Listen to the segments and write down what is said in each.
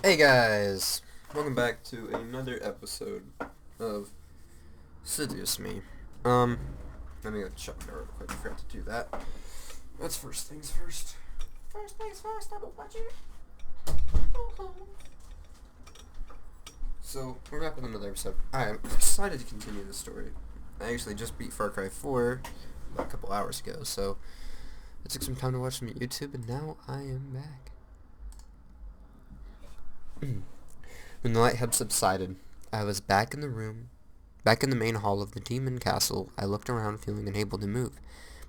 Hey guys, welcome back to another episode of Seduce Me. Let me go shut the door real quick. I forgot to do that. That's first things first. First things first, I'm a watcher. So, we're back with another episode. I am excited to continue the story. I actually just beat Far Cry 4 about a couple hours ago, so it took some time to watch some YouTube, and now I am back. When the light had subsided, I was back in the main hall of the demon castle. I looked around, feeling unable to move,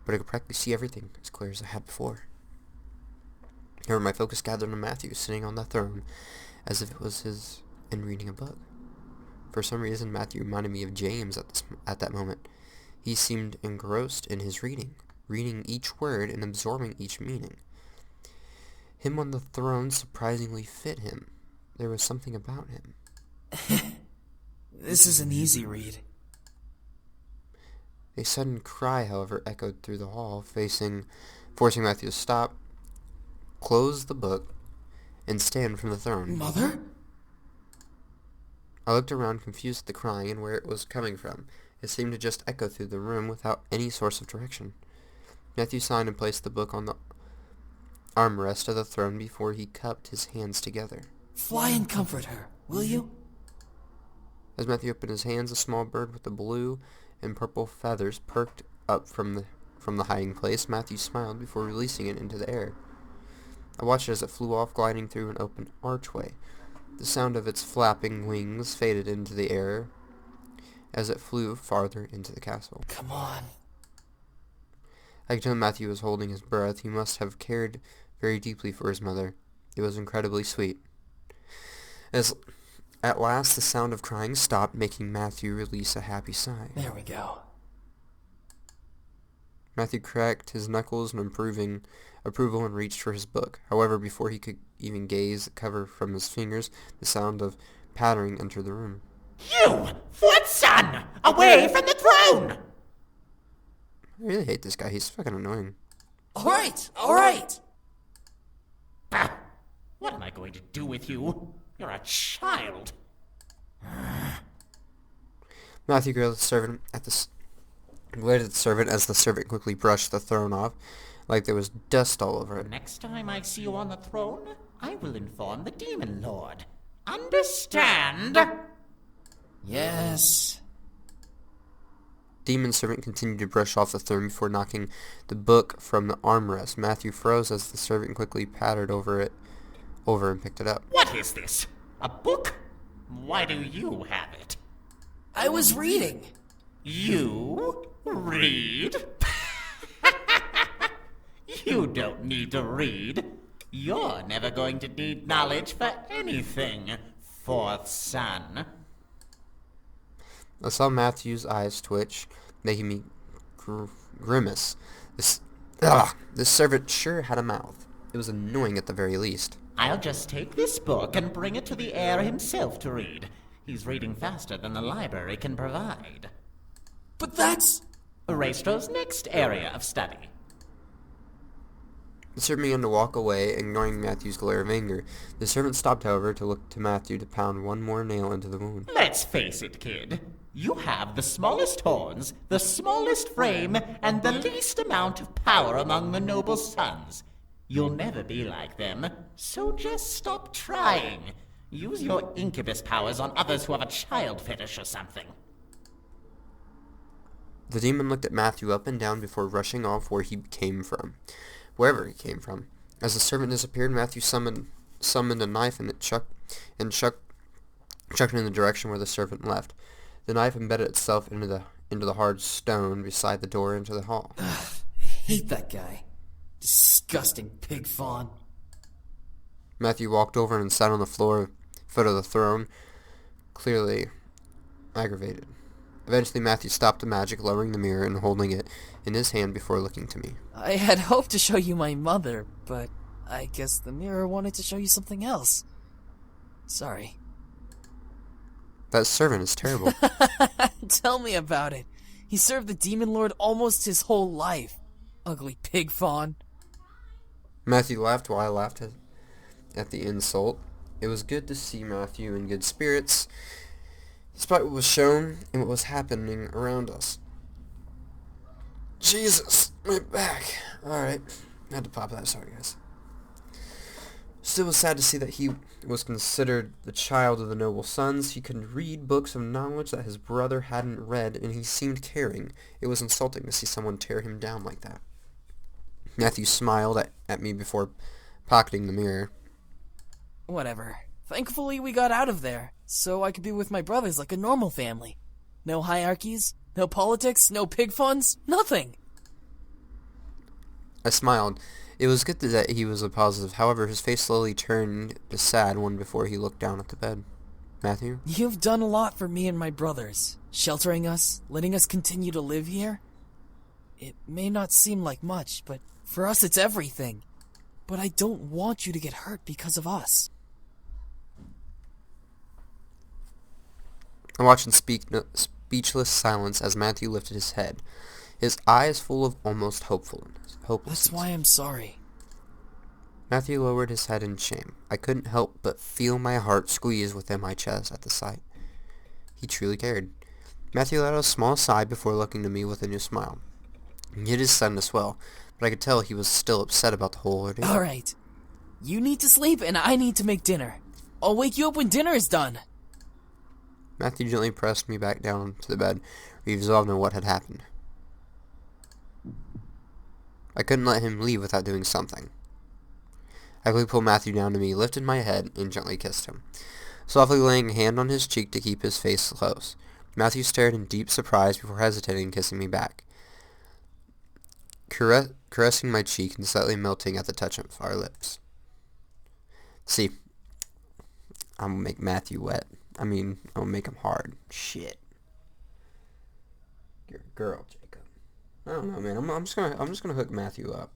but I could practically see everything as clear as I had before. However, my focus gathered on Matthew, sitting on the throne, as if it was his, and reading a book. For some reason, Matthew reminded me of James at that moment. He seemed engrossed in his reading each word and absorbing each meaning. Him on the throne surprisingly fit him. There was something about him. This is an easy read. A sudden cry, however, echoed through the hall, forcing Matthew to stop, close the book, and stand from the throne. Mother? I looked around, confused at the crying and where it was coming from. It seemed to just echo through the room without any source of direction. Matthew signed and placed the book on the armrest of the throne before he cupped his hands together. Fly and comfort her, will you? As Matthew opened his hands, a small bird with the blue and purple feathers perked up from the hiding place. Matthew smiled before releasing it into the air. I watched it as it flew off, gliding through an open archway. The sound of its flapping wings faded into the air as it flew farther into the castle. Come on. I could tell Matthew was holding his breath. He must have cared very deeply for his mother. It was incredibly sweet. As at last the sound of crying stopped, making Matthew release a happy sigh. There we go. Matthew cracked his knuckles in approval and reached for his book. However, before he could even gaze the cover from his fingers, the sound of pattering entered the room. You, fourth son, away from the throne! I really hate this guy. He's fucking annoying. All right. Bah, what am I going to do with you? You're a child. Matthew glared at the servant as the servant quickly brushed the throne off, like there was dust all over it. Next time I see you on the throne, I will inform the demon lord. Understand? Yes. Demon servant continued to brush off the throne before knocking the book from the armrest. Matthew froze as the servant quickly pattered over and picked it up. What is this? A book? Why do you have it? I was reading. You read? You don't need to read. You're never going to need knowledge for anything, fourth son. I saw Matthew's eyes twitch, making me grimace. This servant sure had a mouth. It was annoying at the very least. I'll just take this book and bring it to the heir himself to read. He's reading faster than the library can provide. But that's... Raestro's next area of study. The servant began to walk away, ignoring Matthew's glare of anger. The servant stopped, however, to look to Matthew to pound one more nail into the wound. Let's face it, kid. You have the smallest horns, the smallest frame, and the least amount of power among the noble sons. You'll never be like them, so just stop trying. Use your incubus powers on others who have a child fetish or something. The demon looked at Matthew up and down before rushing off wherever he came from. As the servant disappeared, Matthew summoned a knife and chucked it in the direction where the servant left. The knife embedded itself into the hard stone beside the door into the hall. I hate that guy. Disgusting pig fawn. Matthew walked over and sat on the foot of the throne, clearly aggravated. Eventually, Matthew stopped the magic, lowering the mirror and holding it in his hand before looking to me. I had hoped to show you my mother, but I guess the mirror wanted to show you something else. Sorry. That servant is terrible. Tell me about it. He served the demon lord almost his whole life. Ugly pig fawn. Matthew laughed while I laughed at the insult. It was good to see Matthew in good spirits, despite what was shown and what was happening around us. Jesus, my back. Alright, I had to pop that, sorry guys. Still was sad to see that he was considered the child of the noble sons. He could read books of knowledge that his brother hadn't read, and he seemed caring. It was insulting to see someone tear him down like that. Matthew smiled at me before pocketing the mirror. Whatever. Thankfully we got out of there, so I could be with my brothers like a normal family. No hierarchies, no politics, no pig funds, nothing. I smiled. It was good that he was a positive. However, his face slowly turned a sad one before he looked down at the bed. Matthew? You've done a lot for me and my brothers. Sheltering us, letting us continue to live here. It may not seem like much, but for us it's everything. But I don't want you to get hurt because of us. I watched in speechless silence as Matthew lifted his head, his eyes full of almost hopelessness. That's why I'm sorry. Matthew lowered his head in shame. I couldn't help but feel my heart squeeze within my chest at the sight. He truly cared. Matthew let out a small sigh before looking to me with a new smile. He hid his sadness well, but I could tell he was still upset about the whole ordeal. Alright. You need to sleep and I need to make dinner. I'll wake you up when dinner is done. Matthew gently pressed me back down to the bed, resolved on what had happened. I couldn't let him leave without doing something. I quickly pulled Matthew down to me, lifted my head, and gently kissed him, softly laying a hand on his cheek to keep his face close. Matthew stared in deep surprise before hesitating and kissing me back, caressing my cheek and slightly melting at the touch of our lips. See, I'm gonna make Matthew wet. I'm gonna make him hard. Shit. You're a girl, Jacob. I don't know, man. I'm just gonna hook Matthew up.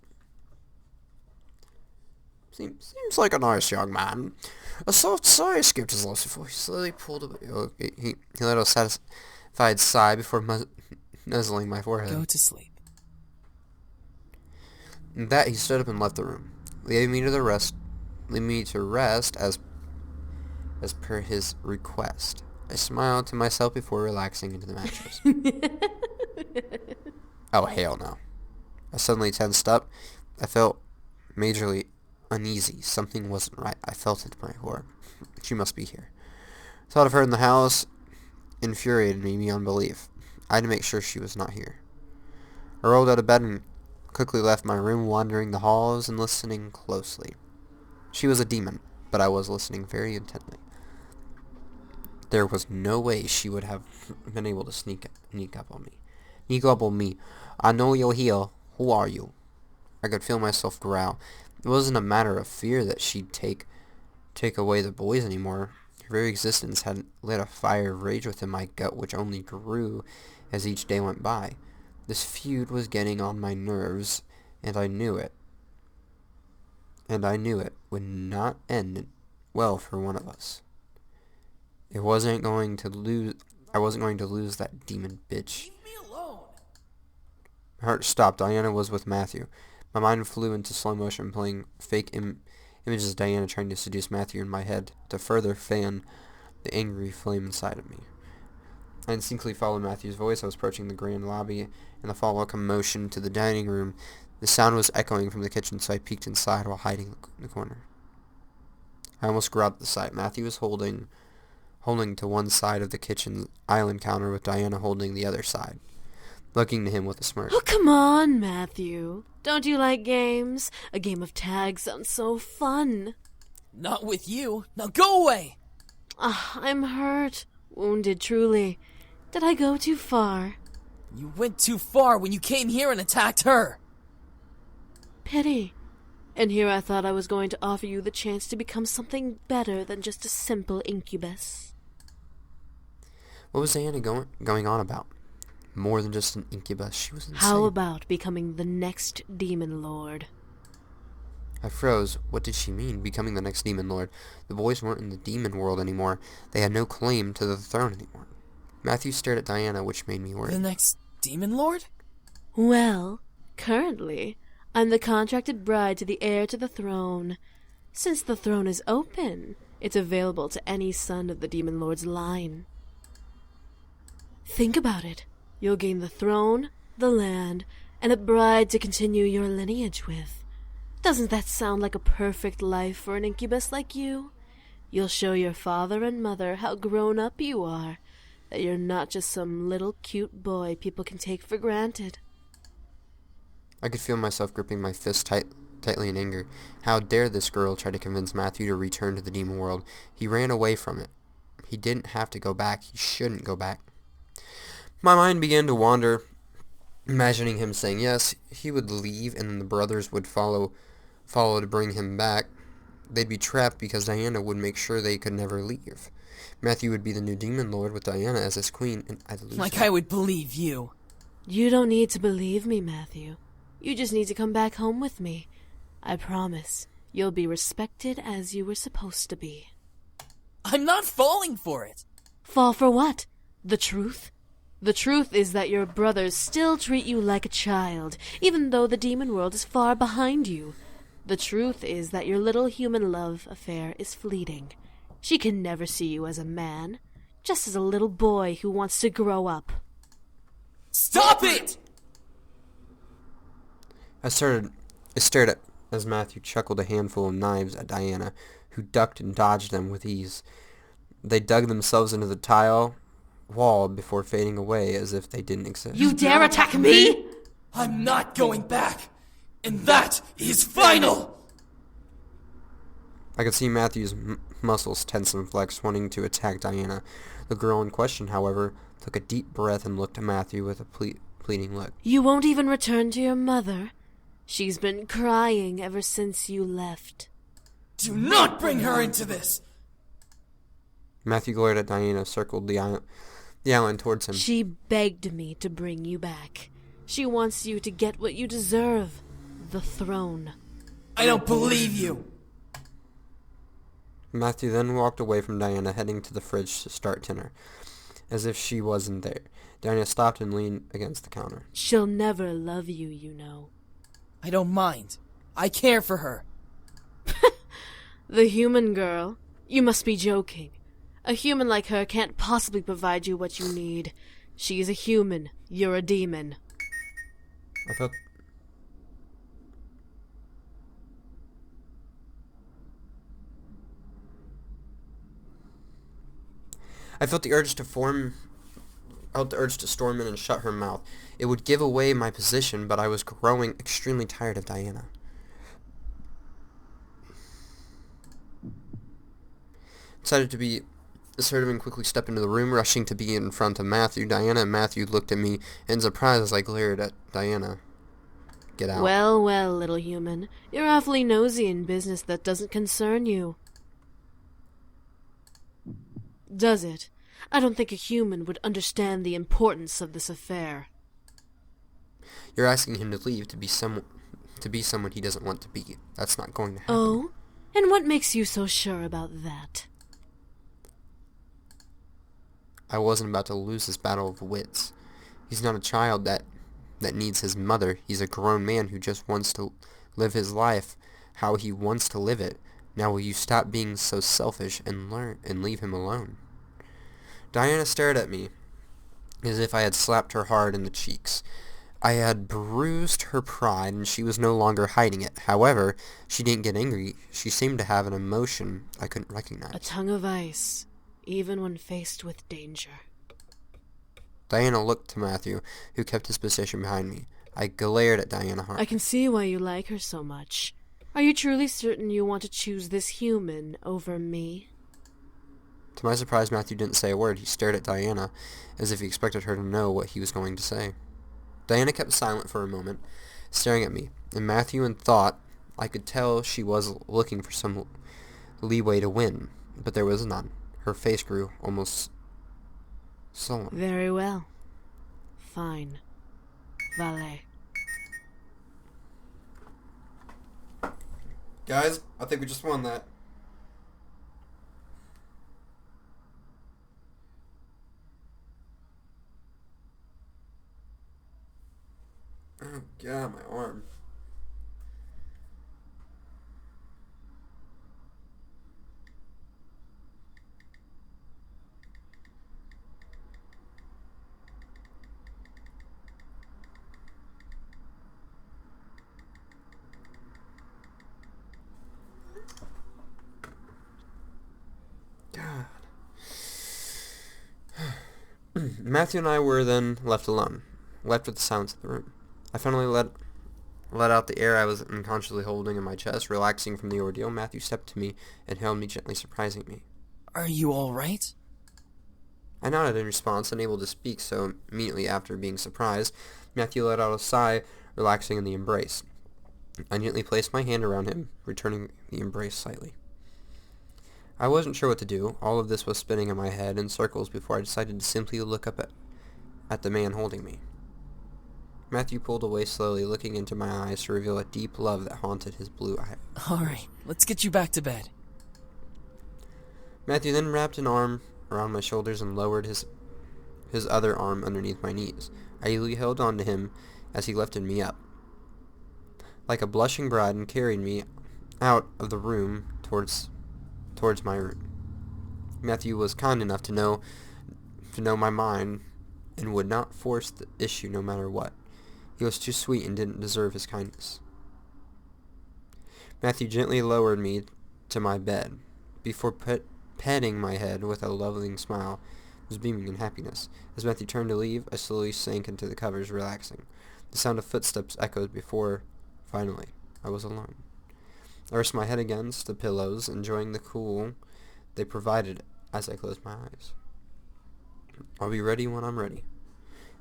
Seems like a nice young man. A soft sigh escaped his lips before he slowly pulled away. He let out a satisfied sigh before nuzzling my forehead. Go to sleep. And that he stood up and left the room, leaving me to rest as per his request. I smiled to myself before relaxing into the mattress. Oh, hell no. I suddenly tensed up. I felt majorly uneasy. Something wasn't right. I felt it in my core. She must be here. Thought of her in the house infuriated me beyond belief. I had to make sure she was not here. I rolled out of bed and quickly left my room, wandering the halls and listening closely. She was a demon, but I was listening very intently. There was no way she would have been able to sneak up on me. Sneak up on me. I know you're here. Who are you? I could feel myself growl. It wasn't a matter of fear that she'd take away the boys anymore. Her very existence had lit a fire of rage within my gut, which only grew as each day went by. This feud was getting on my nerves, and I knew it. And I knew it would not end well for one of us. I wasn't going to lose that demon bitch. Leave me alone. My heart stopped. Diana was with Matthew. My mind flew into slow motion, playing fake images of Diana trying to seduce Matthew in my head to further fan the angry flame inside of me. I instinctively followed Matthew's voice. I was approaching the grand lobby, and the follow commotion to the dining room. The sound was echoing from the kitchen, so I peeked inside while hiding in the corner. I almost grabbed the sight. Matthew was holding to one side of the kitchen island counter with Diana holding the other side, looking to him with a smirk. Oh, come on, Matthew. Don't you like games? A game of tag sounds so fun. Not with you. Now go away. I'm hurt. Wounded, truly. Did I go too far? You went too far when you came here and attacked her. Pity. And here I thought I was going to offer you the chance to become something better than just a simple incubus. What was Diana going on about? More than just an incubus. She was insane. How about becoming the next demon lord? I froze. What did she mean, becoming the next demon lord? The boys weren't in the demon world anymore. They had no claim to the throne anymore. Matthew stared at Diana, which made me worried. The next demon lord? Well, currently, I'm the contracted bride to the heir to the throne. Since the throne is open, It's available to any son of the Demon Lord's line. Think about it. You'll gain the throne, the land, and a bride to continue your lineage with. Doesn't that sound like a perfect life for an incubus like you? You'll show your father and mother how grown up you are, that you're not just some little cute boy people can take for granted. I could feel myself gripping my fist tightly in anger. How dare this girl try to convince Matthew to return to the demon world? He ran away from it. He didn't have to go back. He shouldn't go back. My mind began to wander, imagining him saying yes, he would leave, and then the brothers would follow to bring him back. They'd be trapped because Diana would make sure they could never leave. Matthew would be the new demon lord with Diana as his queen, and I'd lose Like her. I would believe you. You don't need to believe me, Matthew. You just need to come back home with me. I promise. You'll be respected as you were supposed to be. I'm not falling for it. Fall for what? The truth? The truth is that your brothers still treat you like a child, even though the demon world is far behind you. The truth is that your little human love affair is fleeting. She can never see you as a man, just as a little boy who wants to grow up. Stop it! I stared at as Matthew chuckled a handful of knives at Diana, who ducked and dodged them with ease. They dug themselves into the tile wall before fading away as if they didn't exist. You dare attack me? I'm not going back. And that is final! I could see Matthew's muscles tense and flex, wanting to attack Diana. The girl in question, however, took a deep breath and looked at Matthew with a pleading look. You won't even return to your mother? She's been crying ever since you left. Do not bring her into this! Matthew glared at Diana, circled the island towards him. She begged me to bring you back. She wants you to get what you deserve. The throne. I don't believe you! Matthew then walked away from Diana, heading to the fridge to start dinner, as if she wasn't there. Diana stopped and leaned against the counter. She'll never love you, you know. I don't mind. I care for her. The human girl? You must be joking. A human like her can't possibly provide you what you need. She's a human. You're a demon. I felt the urge to storm in and shut her mouth. It would give away my position, but I was growing extremely tired of Diana. Decided to be assertive and quickly stepped into the room, rushing to be in front of Matthew. Diana and Matthew looked at me in surprise as I glared at Diana. Get out. Well, well, little human. You're awfully nosy in business that doesn't concern you. Does it? I don't think a human would understand the importance of this affair. You're asking him to leave to be someone he doesn't want to be. That's not going to happen. Oh? And what makes you so sure about that? I wasn't about to lose this battle of wits. He's not a child that needs his mother. He's a grown man who just wants to live his life how he wants to live it. Now will you stop being so selfish and leave him alone? Diana stared at me as if I had slapped her hard in the cheeks. I had bruised her pride, and she was no longer hiding it. However, she didn't get angry. She seemed to have an emotion I couldn't recognize. A tongue of ice, even when faced with danger. Diana looked to Matthew, who kept his position behind me. I glared at Diana hard. I can see why you like her so much. Are you truly certain you want to choose this human over me? To my surprise, Matthew didn't say a word. He stared at Diana, as if he expected her to know what he was going to say. Diana kept silent for a moment, staring at me, and Matthew in thought. I could tell she was looking for some leeway to win, but there was none. Her face grew almost sullen. Very well. Fine. Valet. Guys, I think we just won that. Oh god, my arm. Matthew and I were then left alone, left with the silence of the room. I finally let out the air I was unconsciously holding in my chest. Relaxing from the ordeal, Matthew stepped to me and held me gently, surprising me. Are you alright? I nodded in response, unable to speak, so immediately after being surprised, Matthew let out a sigh, relaxing in the embrace. I gently placed my hand around him, returning the embrace slightly. I wasn't sure what to do. All of this was spinning in my head in circles before I decided to simply look up at the man holding me. Matthew pulled away slowly, looking into my eyes to reveal a deep love that haunted his blue eye. Alright, let's get you back to bed. Matthew then wrapped an arm around my shoulders and lowered his other arm underneath my knees. I eagerly held on to him as he lifted me up like a blushing bride and carried me out of the room towards my room. Matthew was kind enough to know my mind and would not force the issue no matter what. He was too sweet and didn't deserve his kindness. Matthew gently lowered me to my bed before petting my head with a loving smile. Was beaming in happiness. As Matthew turned to leave, I slowly sank into the covers, relaxing. The sound of footsteps echoed before, finally, I was alone. I rested my head against the pillows, enjoying the cool they provided as I closed my eyes. I'll be ready when I'm ready.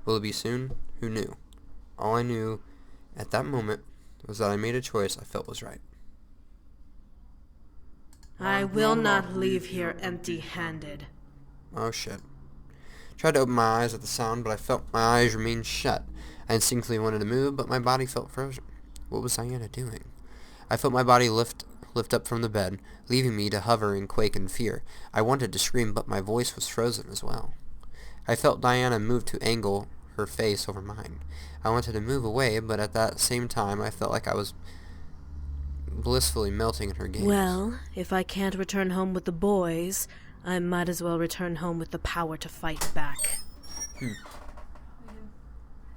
Will it be soon? Who knew? All I knew at that moment was that I made a choice I felt was right. I will not leave here empty-handed. Oh shit. Tried to open my eyes at the sound, but I felt my eyes remain shut. I instinctively wanted to move, but my body felt frozen. What was Diana doing? I felt my body lift up from the bed, leaving me to hover and quake in fear. I wanted to scream, but my voice was frozen as well. I felt Diana move to angle her face over mine. I wanted to move away, but at that same time I felt like I was blissfully melting in her gaze. Well, if I can't return home with the boys, I might as well return home with the power to fight back.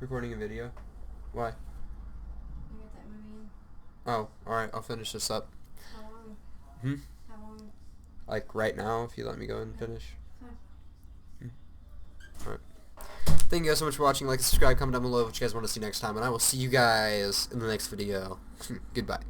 Recording a video? Why? You got that movie in? Oh, alright, I'll finish this up. How long? How long? Like right now, if you let me go and finish. Huh. Alright. Thank you guys so much for watching. Like and subscribe, comment down below what you guys want to see next time, and I will see you guys in the next video. Goodbye.